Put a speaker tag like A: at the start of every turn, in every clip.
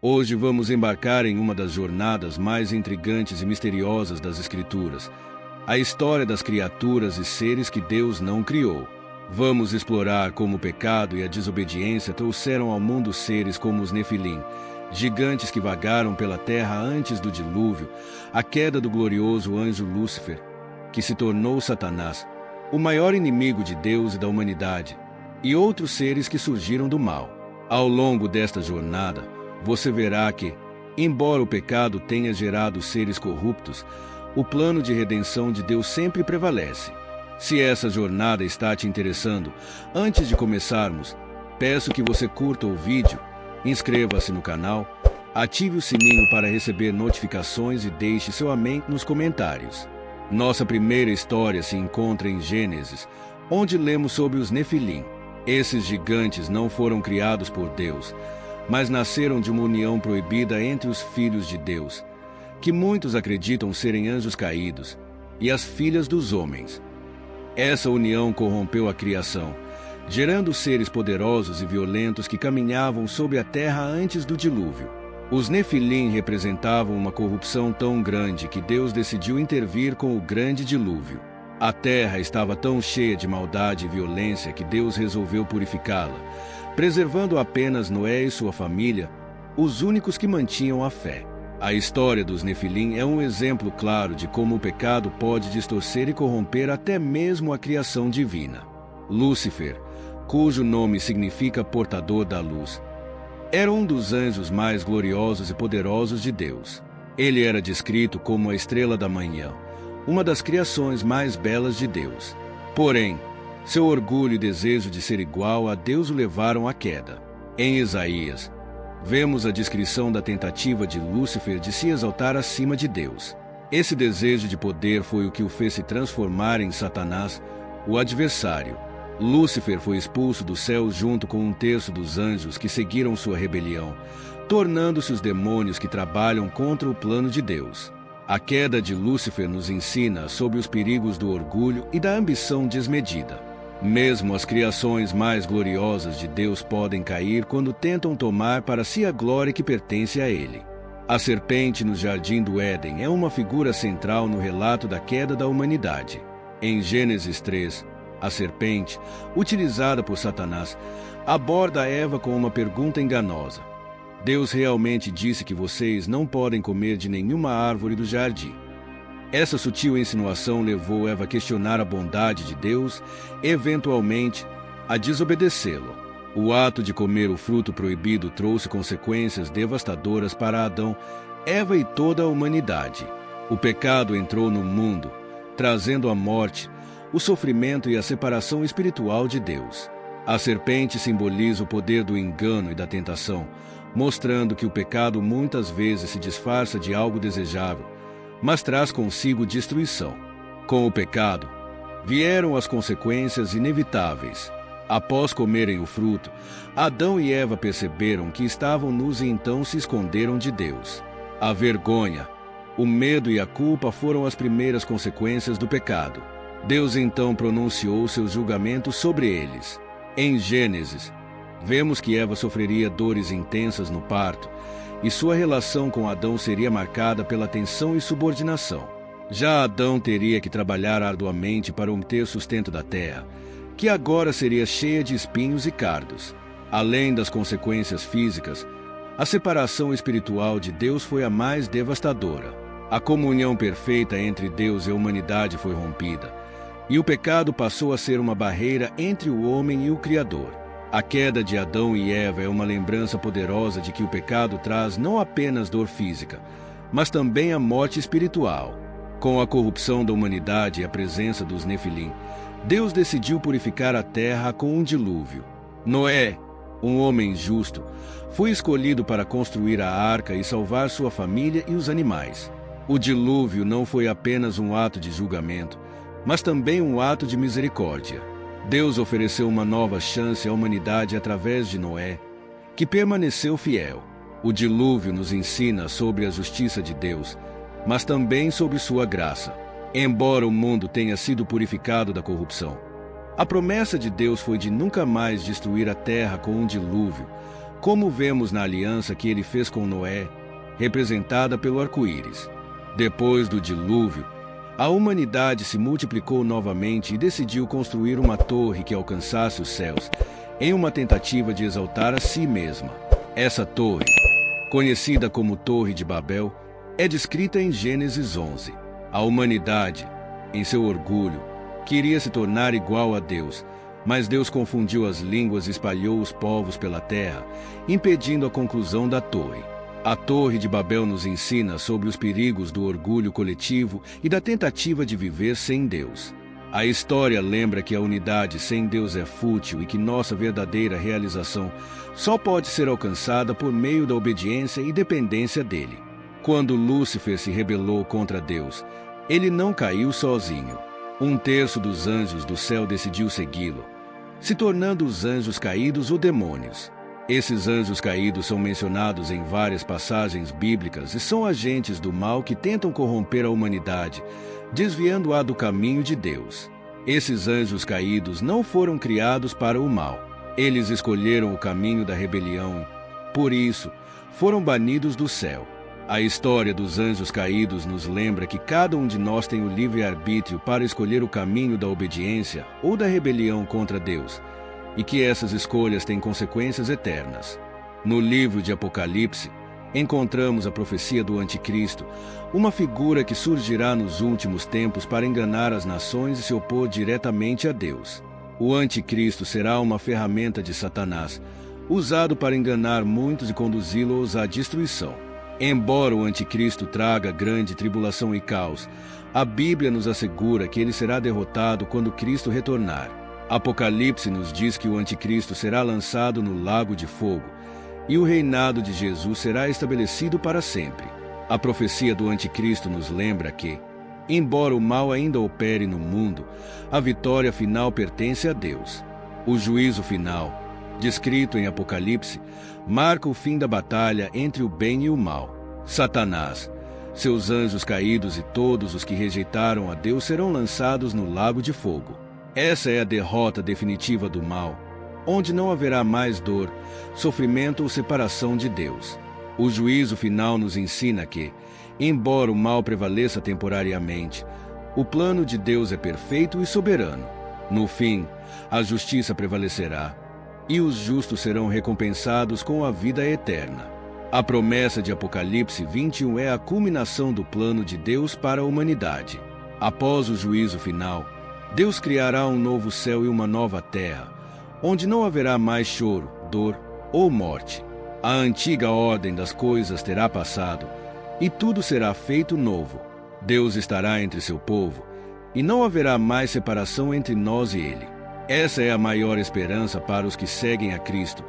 A: Hoje vamos embarcar em uma das jornadas mais intrigantes e misteriosas das Escrituras, a história das criaturas e seres que Deus não criou. Vamos explorar como o pecado e a desobediência trouxeram ao mundo seres como os Nefilim, gigantes que vagaram pela terra antes do dilúvio, a queda do glorioso anjo Lúcifer, que se tornou Satanás, o maior inimigo de Deus e da humanidade, e outros seres que surgiram do mal. Ao longo desta jornada, você verá que, embora o pecado tenha gerado seres corruptos, o plano de redenção de Deus sempre prevalece. Se essa jornada está te interessando, antes de começarmos, peço que você curta o vídeo, inscreva-se no canal, ative o sininho para receber notificações e deixe seu amém nos comentários. Nossa primeira história se encontra em Gênesis, onde lemos sobre os Nefilim. Esses gigantes não foram criados por Deus, mas nasceram de uma união proibida entre os filhos de Deus, que muitos acreditam serem anjos caídos, e as filhas dos homens. Essa união corrompeu a criação, gerando seres poderosos e violentos que caminhavam sobre a terra antes do dilúvio. Os Nefilim representavam uma corrupção tão grande que Deus decidiu intervir com o grande dilúvio. A terra estava tão cheia de maldade e violência que Deus resolveu purificá-la, preservando apenas Noé e sua família, os únicos que mantinham a fé. A história dos Nefilim é um exemplo claro de como o pecado pode distorcer e corromper até mesmo a criação divina. Lúcifer, cujo nome significa portador da luz, era um dos anjos mais gloriosos e poderosos de Deus. Ele era descrito como a estrela da manhã, uma das criações mais belas de Deus. Porém, seu orgulho e desejo de ser igual a Deus o levaram à queda. Em Isaías, vemos a descrição da tentativa de Lúcifer de se exaltar acima de Deus. Esse desejo de poder foi o que o fez se transformar em Satanás, o adversário. Lúcifer foi expulso do céu junto com um terço dos anjos que seguiram sua rebelião, tornando-se os demônios que trabalham contra o plano de Deus. A queda de Lúcifer nos ensina sobre os perigos do orgulho e da ambição desmedida. Mesmo as criações mais gloriosas de Deus podem cair quando tentam tomar para si a glória que pertence a Ele. A serpente no jardim do Éden é uma figura central no relato da queda da humanidade. Em Gênesis 3, a serpente, utilizada por Satanás, aborda Eva com uma pergunta enganosa. Deus realmente disse que vocês não podem comer de nenhuma árvore do jardim. Essa sutil insinuação levou Eva a questionar a bondade de Deus e, eventualmente, a desobedecê-lo. O ato de comer o fruto proibido trouxe consequências devastadoras para Adão, Eva e toda a humanidade. O pecado entrou no mundo, trazendo a morte, o sofrimento e a separação espiritual de Deus. A serpente simboliza o poder do engano e da tentação, mostrando que o pecado muitas vezes se disfarça de algo desejável, mas traz consigo destruição. Com o pecado, vieram as consequências inevitáveis. Após comerem o fruto, Adão e Eva perceberam que estavam nus e então se esconderam de Deus. A vergonha, o medo e a culpa foram as primeiras consequências do pecado. Deus então pronunciou seu julgamento sobre eles. Em Gênesis, vemos que Eva sofreria dores intensas no parto, e sua relação com Adão seria marcada pela tensão e subordinação. Já Adão teria que trabalhar arduamente para obter sustento da terra, que agora seria cheia de espinhos e cardos. Além das consequências físicas, a separação espiritual de Deus foi a mais devastadora. A comunhão perfeita entre Deus e a humanidade foi rompida, e o pecado passou a ser uma barreira entre o homem e o Criador. A queda de Adão e Eva é uma lembrança poderosa de que o pecado traz não apenas dor física, mas também a morte espiritual. Com a corrupção da humanidade e a presença dos Nefilim, Deus decidiu purificar a terra com um dilúvio. Noé, um homem justo, foi escolhido para construir a arca e salvar sua família e os animais. O dilúvio não foi apenas um ato de julgamento, mas também um ato de misericórdia. Deus ofereceu uma nova chance à humanidade através de Noé, que permaneceu fiel. O dilúvio nos ensina sobre a justiça de Deus, mas também sobre sua graça. Embora o mundo tenha sido purificado da corrupção, a promessa de Deus foi de nunca mais destruir a terra com um dilúvio, como vemos na aliança que ele fez com Noé, representada pelo arco-íris. Depois do dilúvio, a humanidade se multiplicou novamente e decidiu construir uma torre que alcançasse os céus, em uma tentativa de exaltar a si mesma. Essa torre, conhecida como Torre de Babel, é descrita em Gênesis 11. A humanidade, em seu orgulho, queria se tornar igual a Deus, mas Deus confundiu as línguas e espalhou os povos pela terra, impedindo a conclusão da torre. A Torre de Babel nos ensina sobre os perigos do orgulho coletivo e da tentativa de viver sem Deus. A história lembra que a unidade sem Deus é fútil e que nossa verdadeira realização só pode ser alcançada por meio da obediência e dependência dele. Quando Lúcifer se rebelou contra Deus, ele não caiu sozinho. 1/3 dos anjos do céu decidiu segui-lo, se tornando os anjos caídos ou demônios. Esses anjos caídos são mencionados em várias passagens bíblicas e são agentes do mal que tentam corromper a humanidade, desviando-a do caminho de Deus. Esses anjos caídos não foram criados para o mal. Eles escolheram o caminho da rebelião. Por isso, foram banidos do céu. A história dos anjos caídos nos lembra que cada um de nós tem o livre-arbítrio para escolher o caminho da obediência ou da rebelião contra Deus, e que essas escolhas têm consequências eternas. No livro de Apocalipse, encontramos a profecia do Anticristo, uma figura que surgirá nos últimos tempos para enganar as nações e se opor diretamente a Deus. O Anticristo será uma ferramenta de Satanás, usado para enganar muitos e conduzi-los à destruição. Embora o Anticristo traga grande tribulação e caos, a Bíblia nos assegura que ele será derrotado quando Cristo retornar. Apocalipse nos diz que o Anticristo será lançado no lago de fogo, e o reinado de Jesus será estabelecido para sempre. A profecia do Anticristo nos lembra que, embora o mal ainda opere no mundo, a vitória final pertence a Deus. O juízo final, descrito em Apocalipse, marca o fim da batalha entre o bem e o mal. Satanás, seus anjos caídos e todos os que rejeitaram a Deus serão lançados no lago de fogo. Essa é a derrota definitiva do mal, onde não haverá mais dor, sofrimento ou separação de Deus. O juízo final nos ensina que, embora o mal prevaleça temporariamente, o plano de Deus é perfeito e soberano. No fim, a justiça prevalecerá, e os justos serão recompensados com a vida eterna. A promessa de Apocalipse 21 é a culminação do plano de Deus para a humanidade. Após o juízo final, Deus criará um novo céu e uma nova terra, onde não haverá mais choro, dor ou morte. A antiga ordem das coisas terá passado, e tudo será feito novo. Deus estará entre seu povo, e não haverá mais separação entre nós e ele. Essa é a maior esperança para os que seguem a Cristo,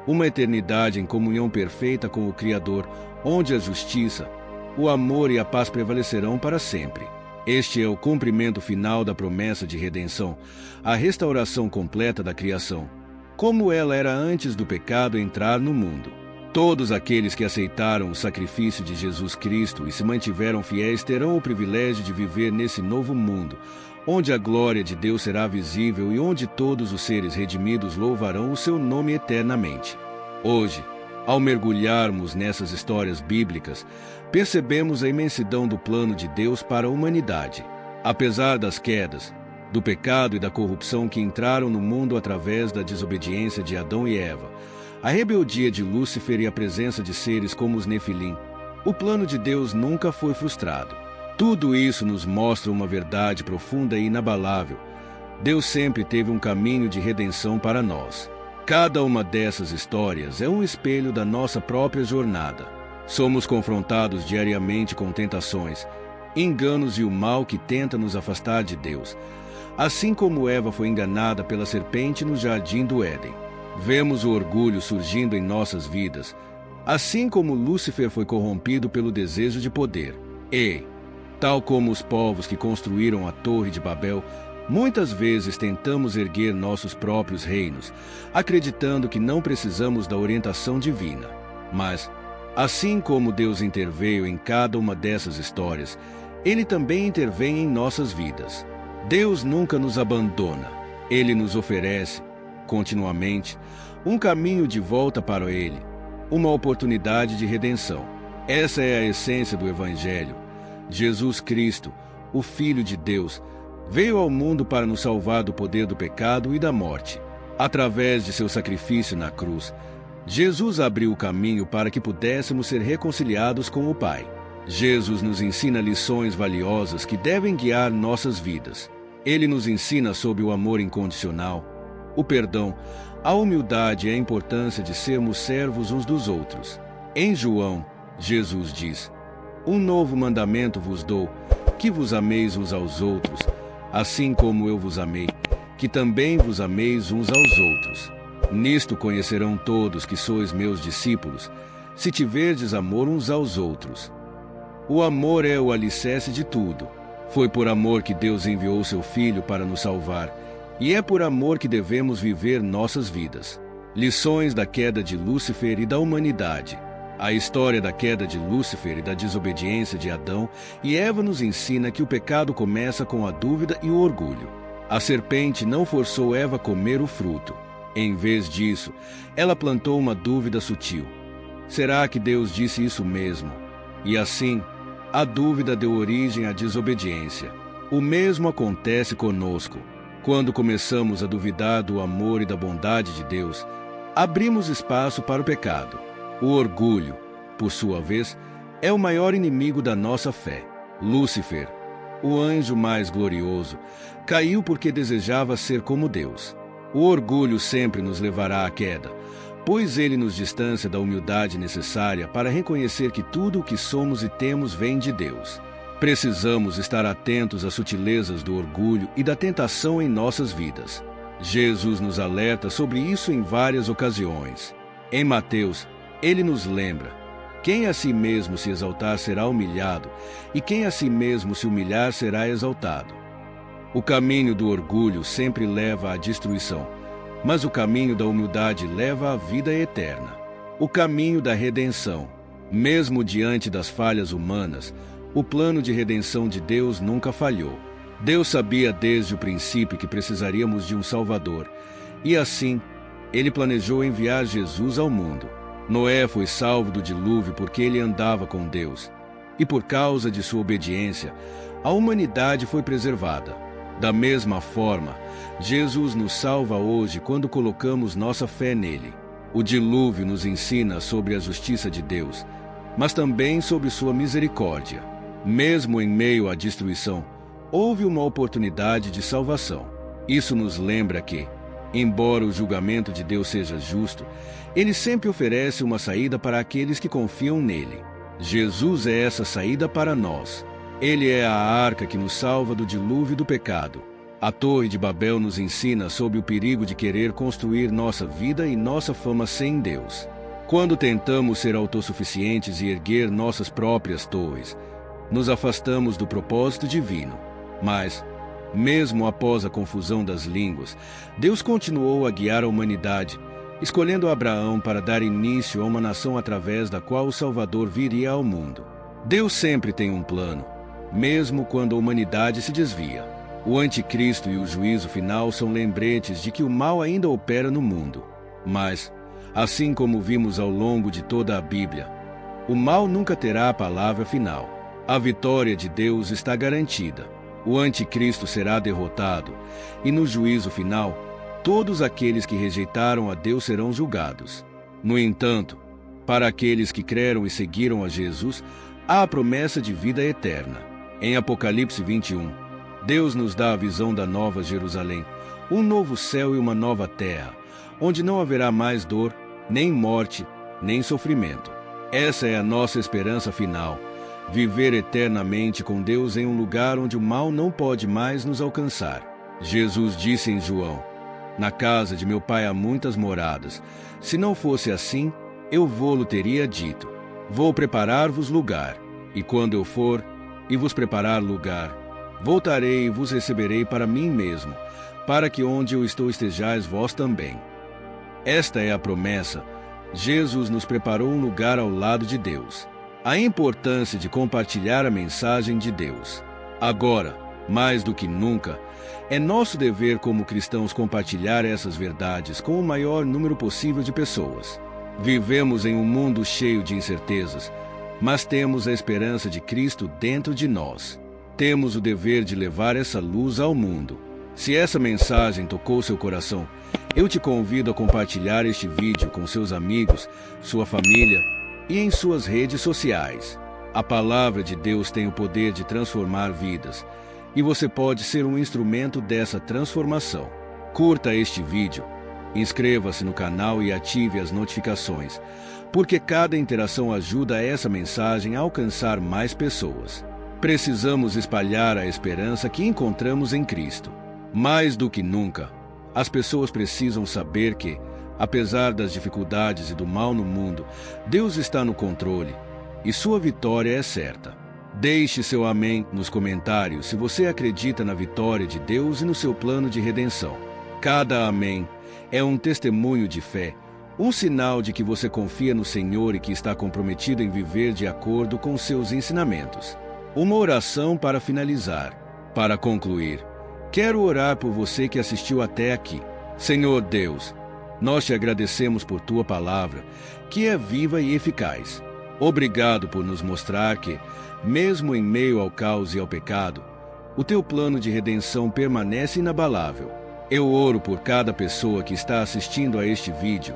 A: uma eternidade em comunhão perfeita com o Criador, onde a justiça, o amor e a paz prevalecerão para sempre. Este é o cumprimento final da promessa de redenção, a restauração completa da criação, como ela era antes do pecado entrar no mundo. Todos aqueles que aceitaram o sacrifício de Jesus Cristo e se mantiveram fiéis terão o privilégio de viver nesse novo mundo, onde a glória de Deus será visível e onde todos os seres redimidos louvarão o seu nome eternamente. Hoje, ao mergulharmos nessas histórias bíblicas, percebemos a imensidão do plano de Deus para a humanidade. Apesar das quedas, do pecado e da corrupção que entraram no mundo através da desobediência de Adão e Eva, a rebeldia de Lúcifer e a presença de seres como os Nefilim, o plano de Deus nunca foi frustrado. Tudo isso nos mostra uma verdade profunda e inabalável. Deus sempre teve um caminho de redenção para nós. Cada uma dessas histórias é um espelho da nossa própria jornada. Somos confrontados diariamente com tentações, enganos e o mal que tenta nos afastar de Deus, assim como Eva foi enganada pela serpente no jardim do Éden. Vemos o orgulho surgindo em nossas vidas, assim como Lúcifer foi corrompido pelo desejo de poder. E, tal como os povos que construíram a Torre de Babel, muitas vezes tentamos erguer nossos próprios reinos, acreditando que não precisamos da orientação divina. Mas, assim como Deus interveio em cada uma dessas histórias, Ele também intervém em nossas vidas. Deus nunca nos abandona. Ele nos oferece, continuamente, um caminho de volta para Ele, uma oportunidade de redenção. Essa é a essência do Evangelho. Jesus Cristo, o Filho de Deus, veio ao mundo para nos salvar do poder do pecado e da morte. Através de seu sacrifício na cruz, Jesus abriu o caminho para que pudéssemos ser reconciliados com o Pai. Jesus nos ensina lições valiosas que devem guiar nossas vidas. Ele nos ensina sobre o amor incondicional, o perdão, a humildade e a importância de sermos servos uns dos outros. Em João, Jesus diz: "Um novo mandamento vos dou, que vos ameis uns aos outros, assim como eu vos amei, que também vos ameis uns aos outros. Nisto conhecerão todos que sois meus discípulos, se tiverdes amor uns aos outros." O amor é o alicerce de tudo. Foi por amor que Deus enviou seu Filho para nos salvar, e é por amor que devemos viver nossas vidas. Lições da queda de Lúcifer e da humanidade. A história da queda de Lúcifer e da desobediência de Adão e Eva nos ensina que o pecado começa com a dúvida e o orgulho. A serpente não forçou Eva a comer o fruto. Em vez disso, ela plantou uma dúvida sutil. Será que Deus disse isso mesmo? E assim, a dúvida deu origem à desobediência. O mesmo acontece conosco. Quando começamos a duvidar do amor e da bondade de Deus, abrimos espaço para o pecado. O orgulho, por sua vez, é o maior inimigo da nossa fé. Lúcifer, o anjo mais glorioso, caiu porque desejava ser como Deus. O orgulho sempre nos levará à queda, pois ele nos distancia da humildade necessária para reconhecer que tudo o que somos e temos vem de Deus. Precisamos estar atentos às sutilezas do orgulho e da tentação em nossas vidas. Jesus nos alerta sobre isso em várias ocasiões. Em Mateus, ele nos lembra: quem a si mesmo se exaltar será humilhado, e quem a si mesmo se humilhar será exaltado. O caminho do orgulho sempre leva à destruição, mas o caminho da humildade leva à vida eterna. O caminho da redenção. Mesmo diante das falhas humanas, o plano de redenção de Deus nunca falhou. Deus sabia desde o princípio que precisaríamos de um Salvador, e assim, ele planejou enviar Jesus ao mundo. Noé foi salvo do dilúvio porque ele andava com Deus, e por causa de sua obediência, a humanidade foi preservada. Da mesma forma, Jesus nos salva hoje quando colocamos nossa fé nele. O dilúvio nos ensina sobre a justiça de Deus, mas também sobre sua misericórdia. Mesmo em meio à destruição, houve uma oportunidade de salvação. Isso nos lembra que, embora o julgamento de Deus seja justo, ele sempre oferece uma saída para aqueles que confiam nele. Jesus é essa saída para nós. Ele é a arca que nos salva do dilúvio do pecado. A Torre de Babel nos ensina sobre o perigo de querer construir nossa vida e nossa fama sem Deus. Quando tentamos ser autossuficientes e erguer nossas próprias torres, nos afastamos do propósito divino. Mas, mesmo após a confusão das línguas, Deus continuou a guiar a humanidade, escolhendo Abraão para dar início a uma nação através da qual o Salvador viria ao mundo. Deus sempre tem um plano, mesmo quando a humanidade se desvia. O anticristo e o juízo final são lembretes de que o mal ainda opera no mundo. Mas, assim como vimos ao longo de toda a Bíblia, o mal nunca terá a palavra final. A vitória de Deus está garantida. O anticristo será derrotado, e no juízo final, todos aqueles que rejeitaram a Deus serão julgados. No entanto, para aqueles que creram e seguiram a Jesus, há a promessa de vida eterna. Em Apocalipse 21, Deus nos dá a visão da nova Jerusalém, um novo céu e uma nova terra, onde não haverá mais dor, nem morte, nem sofrimento. Essa é a nossa esperança final, viver eternamente com Deus em um lugar onde o mal não pode mais nos alcançar. Jesus disse em João: "Na casa de meu pai há muitas moradas. Se não fosse assim, eu vô-lo teria dito. Vou preparar-vos lugar. E quando eu for e vos preparar lugar, voltarei e vos receberei para mim mesmo, para que onde eu estou estejais vós também." Esta é a promessa. Jesus nos preparou um lugar ao lado de Deus. A importância de compartilhar a mensagem de Deus. Agora, Mais do que nunca, é nosso dever como cristãos compartilhar essas verdades com o maior número possível de pessoas. Vivemos em um mundo cheio de incertezas, mas temos a esperança de Cristo dentro de nós. Temos o dever de levar essa luz ao mundo. Se essa mensagem tocou seu coração, eu te convido a compartilhar este vídeo com seus amigos, sua família e em suas redes sociais. A palavra de Deus tem o poder de transformar vidas, e você pode ser um instrumento dessa transformação. Curta este vídeo, inscreva-se no canal e ative as notificações, porque cada interação ajuda essa mensagem a alcançar mais pessoas. Precisamos espalhar a esperança que encontramos em Cristo. Mais do que nunca, as pessoas precisam saber que, apesar das dificuldades e do mal no mundo, Deus está no controle e sua vitória é certa. Deixe seu amém nos comentários se você acredita na vitória de Deus e no seu plano de redenção. Cada amém é um testemunho de fé, um sinal de que você confia no Senhor e que está comprometido em viver de acordo com seus ensinamentos. Uma oração para finalizar. Para concluir, quero orar por você que assistiu até aqui. Senhor Deus, nós te agradecemos por tua palavra, que é viva e eficaz. Obrigado por nos mostrar que, mesmo em meio ao caos e ao pecado, o teu plano de redenção permanece inabalável. Eu oro por cada pessoa que está assistindo a este vídeo,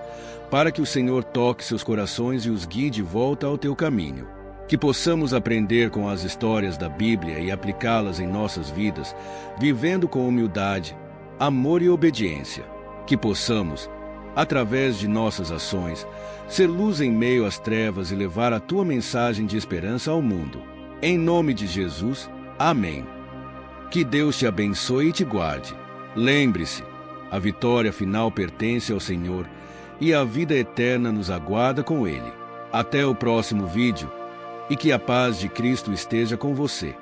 A: para que o Senhor toque seus corações e os guie de volta ao teu caminho. Que possamos aprender com as histórias da Bíblia e aplicá-las em nossas vidas, vivendo com humildade, amor e obediência. Que possamos, através de nossas ações, ser luz em meio às trevas e levar a tua mensagem de esperança ao mundo. Em nome de Jesus, amém. Que Deus te abençoe e te guarde. Lembre-se, a vitória final pertence ao Senhor e a vida eterna nos aguarda com Ele. Até o próximo vídeo e que a paz de Cristo esteja com você.